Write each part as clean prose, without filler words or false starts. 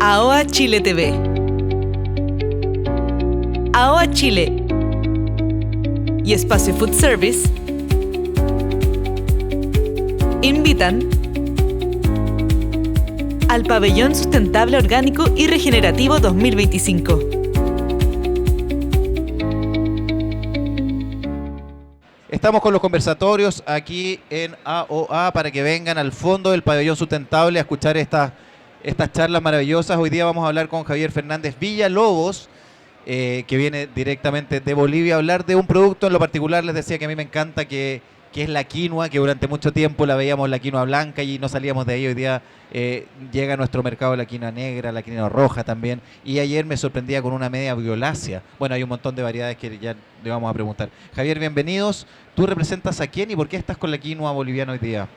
AOA Chile TV. AOA Chile y Espacio Food Service invitan al Pabellón Sustentable Orgánico y Regenerativo 2025. Estamos con los conversatorios aquí en AOA para que vengan al fondo del Pabellón Sustentable a escuchar estas charlas maravillosas. Hoy día vamos a hablar con Javier Fernández Villalobos, que viene directamente de Bolivia a hablar de un producto en lo particular. Les decía que a mí me encanta, que es la quinoa, que durante mucho tiempo la veíamos la quinoa blanca y no salíamos de ahí. Hoy día llega a nuestro mercado la quinoa negra, la quinoa roja también, y ayer me sorprendía con una media violácea. Bueno, hay un montón de variedades que ya le vamos a preguntar. Javier, bienvenidos. ¿Tú representas a quién y por qué estás con la quinoa boliviana hoy día?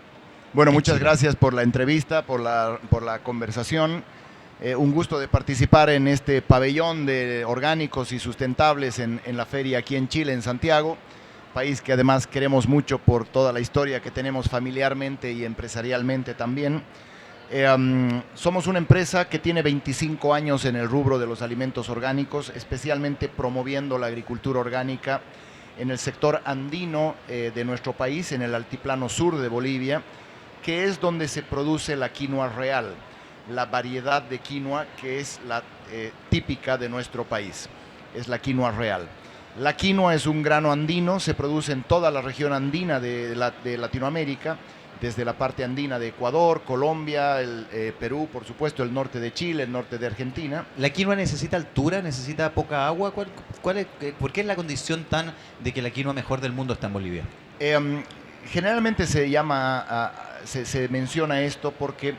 Bueno, muchas gracias por la entrevista, por la conversación. Un gusto de participar en este pabellón de orgánicos y sustentables en la feria aquí en Chile, en Santiago, país que además queremos mucho por toda la historia que tenemos familiarmente y empresarialmente también. Somos una empresa que tiene 25 años en el rubro de los alimentos orgánicos, especialmente promoviendo la agricultura orgánica en el sector andino de nuestro país, en el altiplano sur de Bolivia, que es donde se produce la quinoa real, la variedad de quinoa que es la típica de nuestro país, es la quinoa real. La quinoa es un grano andino, se produce en toda la región andina de Latinoamérica, desde la parte andina de Ecuador, Colombia, Perú, por supuesto, el norte de Chile, el norte de Argentina. ¿La quinoa necesita altura, necesita poca agua? ¿Por qué es la condición tan de que la quinoa mejor del mundo está en Bolivia? Generalmente se menciona esto porque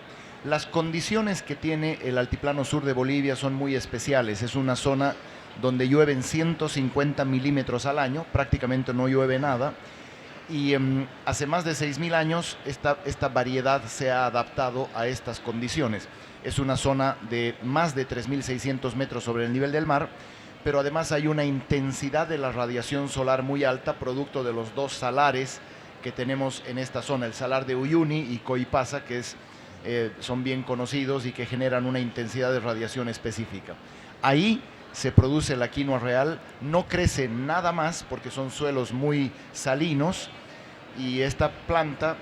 las condiciones que tiene el altiplano sur de Bolivia son muy especiales. Es una zona donde llueven 150 milímetros al año, prácticamente no llueve nada. Y hace más de 6.000 años esta variedad se ha adaptado a estas condiciones. Es una zona de más de 3.600 metros sobre el nivel del mar, pero además hay una intensidad de la radiación solar muy alta, producto de los dos salares que tenemos en esta zona, el salar de Uyuni y Coipasa, que son bien conocidos y que generan una intensidad de radiación específica. Ahí se produce la quinoa real, no crece nada más porque son suelos muy salinos, y esta planta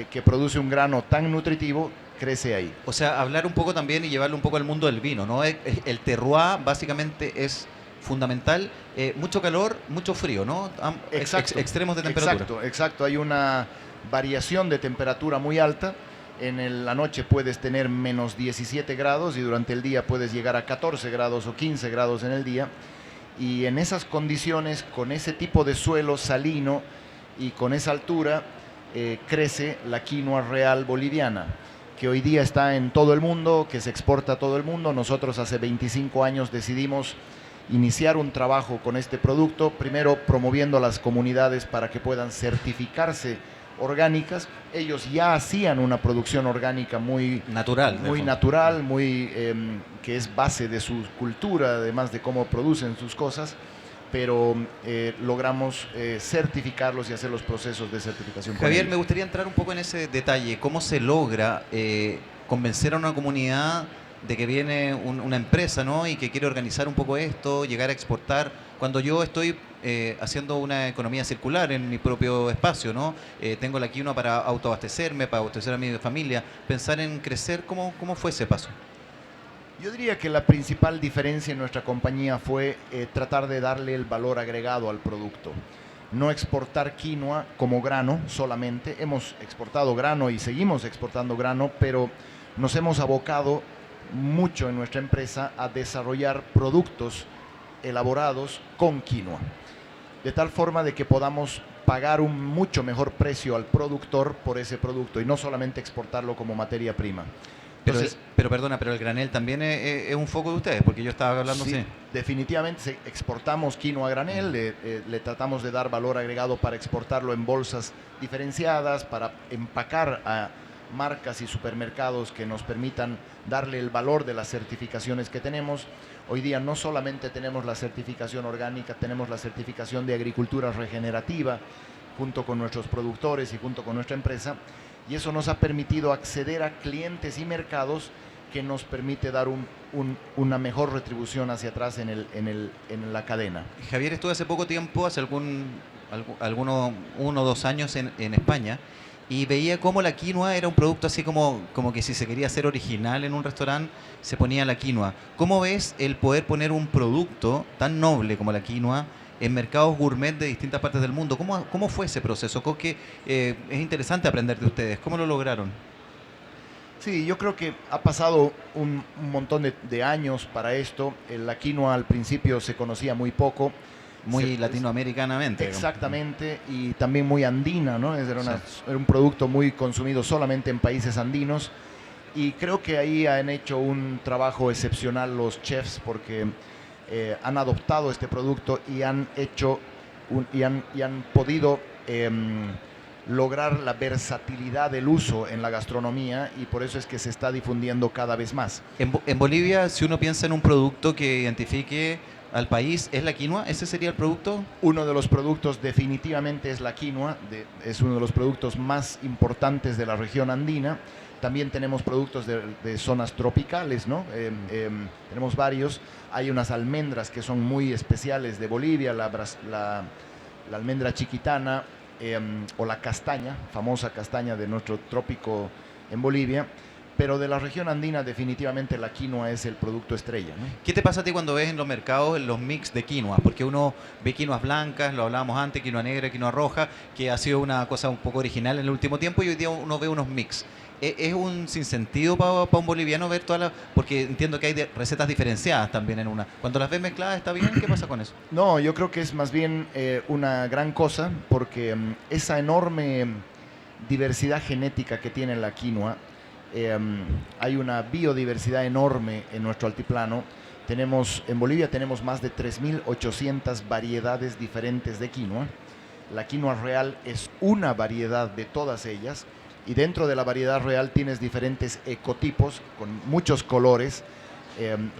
que produce un grano tan nutritivo crece ahí. O sea, hablar un poco también y llevarlo un poco al mundo del vino, ¿no? El terroir básicamente es fundamental, mucho calor, mucho frío, ¿no? Exacto, extremos de temperatura. Exacto, hay una variación de temperatura muy alta. La noche puedes tener menos 17 grados y durante el día puedes llegar a 14 grados o 15 grados en el día. Y en esas condiciones, con ese tipo de suelo salino y con esa altura, crece la quinoa real boliviana, que hoy día está en todo el mundo, que se exporta a todo el mundo. Nosotros hace 25 años decidimos iniciar un trabajo con este producto, primero promoviendo a las comunidades para que puedan certificarse orgánicas. Ellos ya hacían una producción orgánica muy natural, que es base de su cultura, además de cómo producen sus cosas, pero logramos certificarlos y hacer los procesos de certificación. Javier, me gustaría entrar un poco en ese detalle. ¿Cómo se logra convencer a una comunidad de que viene una empresa, ¿no?, y que quiere organizar un poco esto, llegar a exportar, cuando yo estoy haciendo una economía circular en mi propio espacio, ¿no? Tengo la quinoa para autoabastecerme, para abastecer a mi familia, pensar en crecer? ¿Cómo fue ese paso? Yo diría que la principal diferencia en nuestra compañía fue tratar de darle el valor agregado al producto. No exportar quinoa como grano solamente. Hemos exportado grano y seguimos exportando grano, pero nos hemos abocado mucho en nuestra empresa a desarrollar productos elaborados con quinoa, de tal forma de que podamos pagar un mucho mejor precio al productor por ese producto y no solamente exportarlo como materia prima. Pero perdona, pero el granel también es un foco de ustedes, porque yo estaba hablando sí. Definitivamente exportamos quinoa a granel, le tratamos de dar valor agregado para exportarlo en bolsas diferenciadas, para empacar a marcas y supermercados que nos permitan darle el valor de las certificaciones que tenemos. Hoy día no solamente tenemos la certificación orgánica, tenemos la certificación de agricultura regenerativa junto con nuestros productores y junto con nuestra empresa, y eso nos ha permitido acceder a clientes y mercados que nos permite dar una mejor retribución hacia atrás en la cadena. Javier, estuve hace poco tiempo, hace uno o 2 años en España, y veía cómo la quinoa era un producto así como que si se quería hacer original en un restaurante, se ponía la quinoa. ¿Cómo ves el poder poner un producto tan noble como la quinoa en mercados gourmet de distintas partes del mundo? ¿Cómo fue ese proceso? Es interesante aprender de ustedes. ¿Cómo lo lograron? Sí, yo creo que ha pasado un montón de años para esto. La quinoa al principio se conocía muy poco. Muy latinoamericanamente. Exactamente, y también muy andina, ¿no? Era Sí. un producto muy consumido solamente en países andinos. Y creo que ahí han hecho un trabajo excepcional los chefs porque han adoptado este producto y han hecho y han podido lograr la versatilidad del uso en la gastronomía, y por eso es que se está difundiendo cada vez más. En Bolivia, si uno piensa en un producto que identifique al país, ¿es la quinoa? ¿Ese sería el producto? Uno de los productos definitivamente es la quinoa, es uno de los productos más importantes de la región andina. También tenemos productos de zonas tropicales, ¿no? Tenemos varios. Hay unas almendras que son muy especiales de Bolivia, la almendra chiquitana, o la castaña, famosa castaña de nuestro trópico en Bolivia. Pero de la región andina definitivamente la quinoa es el producto estrella, ¿no? ¿Qué te pasa a ti cuando ves en los mercados los mix de quinoa? Porque uno ve quinoas blancas, lo hablábamos antes, quinoa negra, quinoa roja, que ha sido una cosa un poco original en el último tiempo, y hoy día uno ve unos mix. ¿Es un sinsentido para un boliviano ver todas las...? Porque entiendo que hay recetas diferenciadas también en una. Cuando las ves mezcladas, ¿está bien? ¿Qué pasa con eso? No, yo creo que es más bien una gran cosa, porque esa enorme diversidad genética que tiene la quinoa, hay una biodiversidad enorme en nuestro altiplano. En Bolivia tenemos más de 3.800 variedades diferentes de quinoa. La quinoa real es una variedad de todas ellas, y dentro de la variedad real tienes diferentes ecotipos con muchos colores.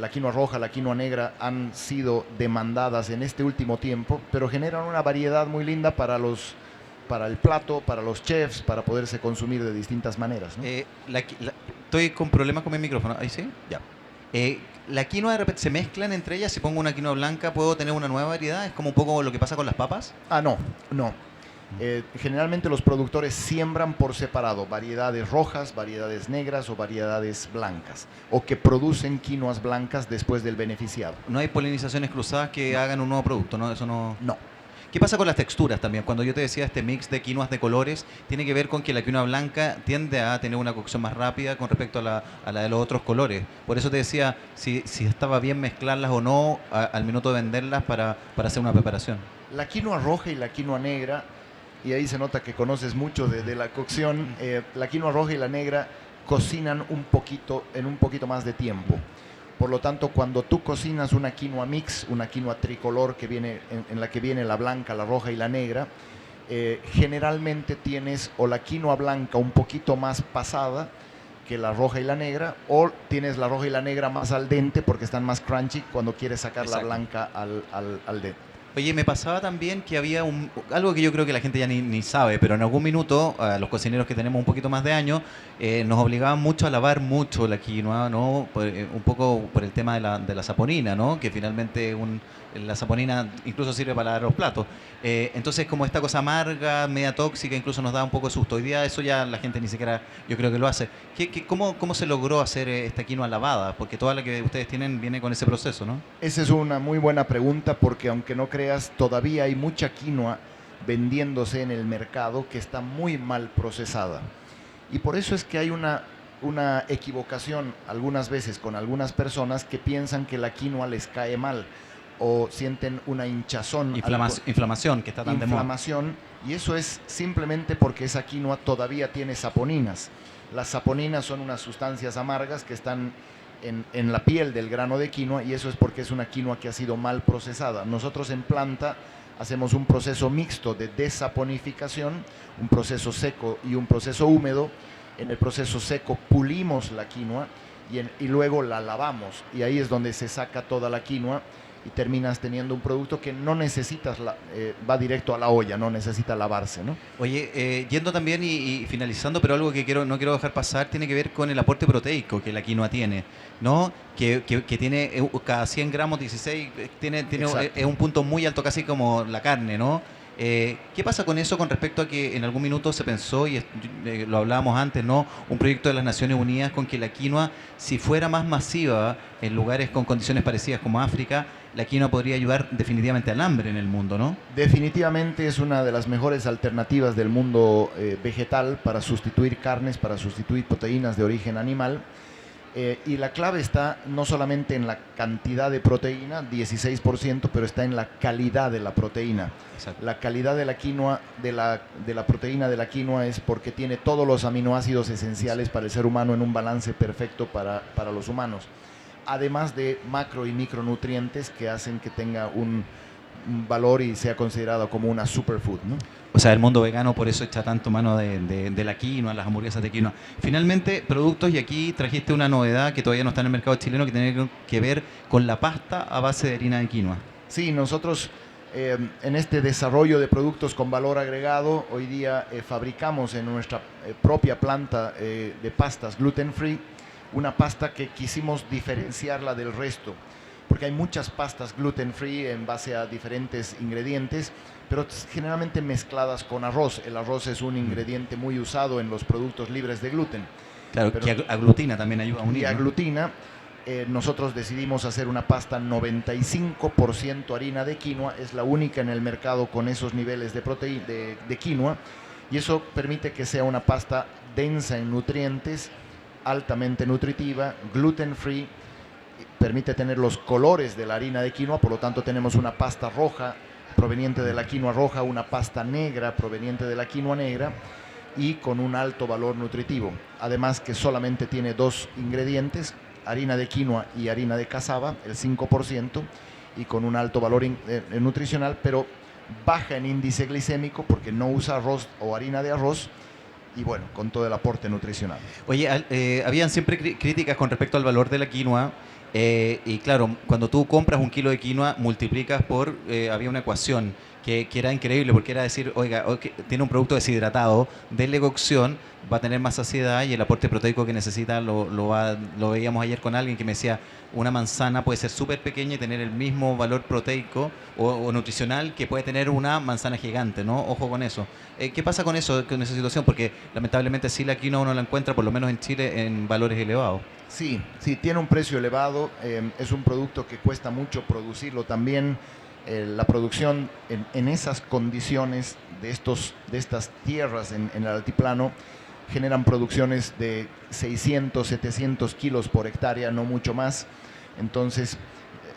La quinoa roja, la quinoa negra han sido demandadas en este último tiempo, pero generan una variedad muy linda para el plato, para los chefs, para poderse consumir de distintas maneras, ¿no? Estoy con problemas con mi micrófono. ¿Ahí sí? Ya. La quinoa de repente se mezclan entre ellas. Si pongo una quinoa blanca, ¿puedo tener una nueva variedad? ¿Es como un poco lo que pasa con las papas? No. Generalmente los productores siembran por separado variedades rojas, variedades negras o variedades blancas, o que producen quinoas blancas después del beneficiado. No hay polinizaciones cruzadas que hagan un nuevo producto, ¿no? Eso no... No. ¿Qué pasa con las texturas también? Cuando yo te decía este mix de quinoas de colores, tiene que ver con que la quinoa blanca tiende a tener una cocción más rápida con respecto a la de los otros colores. Por eso te decía si estaba bien mezclarlas o no al minuto de venderlas para hacer una preparación. La quinoa roja y la quinoa negra, y ahí se nota que conoces mucho de la cocción, la quinoa roja y la negra cocinan en un poquito más de tiempo. Por lo tanto, cuando tú cocinas una quinoa mix, una quinoa tricolor en la que viene la blanca, la roja y la negra, generalmente tienes o la quinoa blanca un poquito más pasada que la roja y la negra, o tienes la roja y la negra más al dente porque están más crunchy cuando quieres sacar Exacto. la blanca al dente. Oye, me pasaba también que había algo que yo creo que la gente ya ni sabe, pero en algún minuto, a los cocineros que tenemos un poquito más de años, nos obligaban mucho a lavar mucho la quinoa, ¿no? Un poco por el tema de la saponina, ¿no? Que finalmente la saponina incluso sirve para lavar los platos. Entonces, como esta cosa amarga, media tóxica, incluso nos da un poco de susto. Hoy día eso ya la gente ni siquiera, yo creo que lo hace. ¿Cómo se logró hacer esta quinoa lavada? Porque toda la que ustedes tienen viene con ese proceso, ¿no? Esa es una muy buena pregunta, porque aunque no creas, todavía hay mucha quinoa vendiéndose en el mercado que está muy mal procesada. Y por eso es que hay una equivocación algunas veces con algunas personas que piensan que la quinoa les cae mal o sienten una hinchazón. Inflamación, que está tan de moda. Inflamación, y eso es simplemente porque esa quinoa todavía tiene saponinas. Las saponinas son unas sustancias amargas que están en la piel del grano de quinoa, y eso es porque es una quinoa que ha sido mal procesada. Nosotros en planta hacemos un proceso mixto de desaponificación, un proceso seco y un proceso húmedo. En el proceso seco pulimos la quinoa y luego la lavamos, y ahí es donde se saca toda la quinoa, y terminas teniendo un producto que no necesitas, va directo a la olla, no necesita lavarse, ¿no? Oye, yendo también y finalizando, pero algo que no quiero dejar pasar, tiene que ver con el aporte proteico que la quinoa tiene, ¿no? Que tiene cada 100 gramos, 16, es un punto muy alto, casi como la carne, ¿no? ¿Qué pasa con eso con respecto a que en algún minuto se pensó, y lo hablábamos antes, ¿no? Un proyecto de las Naciones Unidas con que la quinoa, si fuera más masiva en lugares con condiciones parecidas como África, la quinoa podría ayudar definitivamente al hambre en el mundo, ¿no? Definitivamente es una de las mejores alternativas del mundo vegetal para sustituir carnes, para sustituir proteínas de origen animal. Y la clave está no solamente en la cantidad de proteína, 16%, pero está en la calidad de la proteína. Exacto. La calidad de la quinoa, de la proteína de la quinoa, es porque tiene todos los aminoácidos esenciales para el ser humano en un balance perfecto para los humanos. Además de macro y micronutrientes que hacen que tenga un valor y sea considerado como una superfood, ¿no? O sea, el mundo vegano por eso echa tanto mano de la quinoa, las hamburguesas de quinoa. Finalmente, productos, y aquí trajiste una novedad que todavía no está en el mercado chileno, que tiene que ver con la pasta a base de harina de quinoa. Sí, nosotros en este desarrollo de productos con valor agregado, hoy día fabricamos en nuestra propia planta de pastas gluten free, una pasta que quisimos diferenciarla del resto, porque hay muchas pastas gluten free en base a diferentes ingredientes, pero generalmente mezcladas con arroz. El arroz es un ingrediente muy usado en los productos libres de gluten. Claro, pero que aglutina también ayuda a unir, y aglutina. Nosotros decidimos hacer una pasta 95% harina de quinoa, es la única en el mercado con esos niveles de quinoa, y eso permite que sea una pasta densa en nutrientes, altamente nutritiva, gluten free, permite tener los colores de la harina de quinoa, por lo tanto tenemos una pasta roja proveniente de la quinoa roja, una pasta negra proveniente de la quinoa negra y con un alto valor nutritivo. Además que solamente tiene dos ingredientes, harina de quinoa y harina de cazaba, el 5%, y con un alto valor nutricional, pero baja en índice glicémico porque no usa arroz o harina de arroz, y bueno, con todo el aporte nutricional. Oye, habían siempre críticas con respecto al valor de la quinoa. Y claro, cuando tú compras un kilo de quinoa, multiplicas por, había una ecuación que era increíble, porque era decir, oiga, tiene un producto deshidratado, denle cocción, va a tener más saciedad y el aporte proteico que necesita lo veíamos ayer con alguien que me decía, una manzana puede ser súper pequeña y tener el mismo valor proteico o nutricional que puede tener una manzana gigante, ¿no? Ojo con eso. ¿Qué pasa con eso, con esa situación? Porque lamentablemente sí la quinoa uno la encuentra, por lo menos en Chile, en valores elevados. Sí, tiene un precio elevado, es un producto que cuesta mucho producirlo también. La producción en esas condiciones de estas tierras en el altiplano generan producciones de 600, 700 kilos por hectárea, no mucho más. Entonces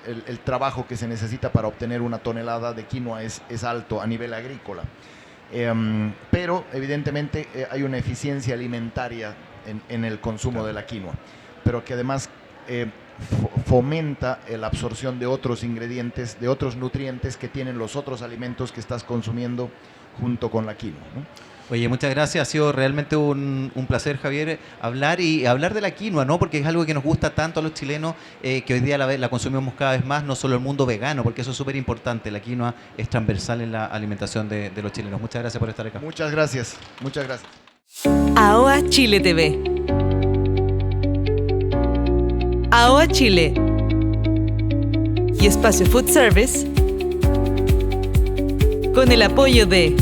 el trabajo que se necesita para obtener una tonelada de quinoa es alto a nivel agrícola. Pero evidentemente hay una eficiencia alimentaria en el consumo de la quinoa, pero que además fomenta la absorción de otros ingredientes, de otros nutrientes que tienen los otros alimentos que estás consumiendo junto con la quinoa, ¿no? Oye, muchas gracias. Ha sido realmente un placer, Javier, hablar de la quinoa, ¿no? Porque es algo que nos gusta tanto a los chilenos, que hoy día la consumimos cada vez más, no solo el mundo vegano, porque eso es súper importante. La quinoa es transversal en la alimentación de los chilenos. Muchas gracias por estar acá. Muchas gracias. Muchas gracias. AOA Chile TV. AOA Chile y Espacio Food Service con el apoyo de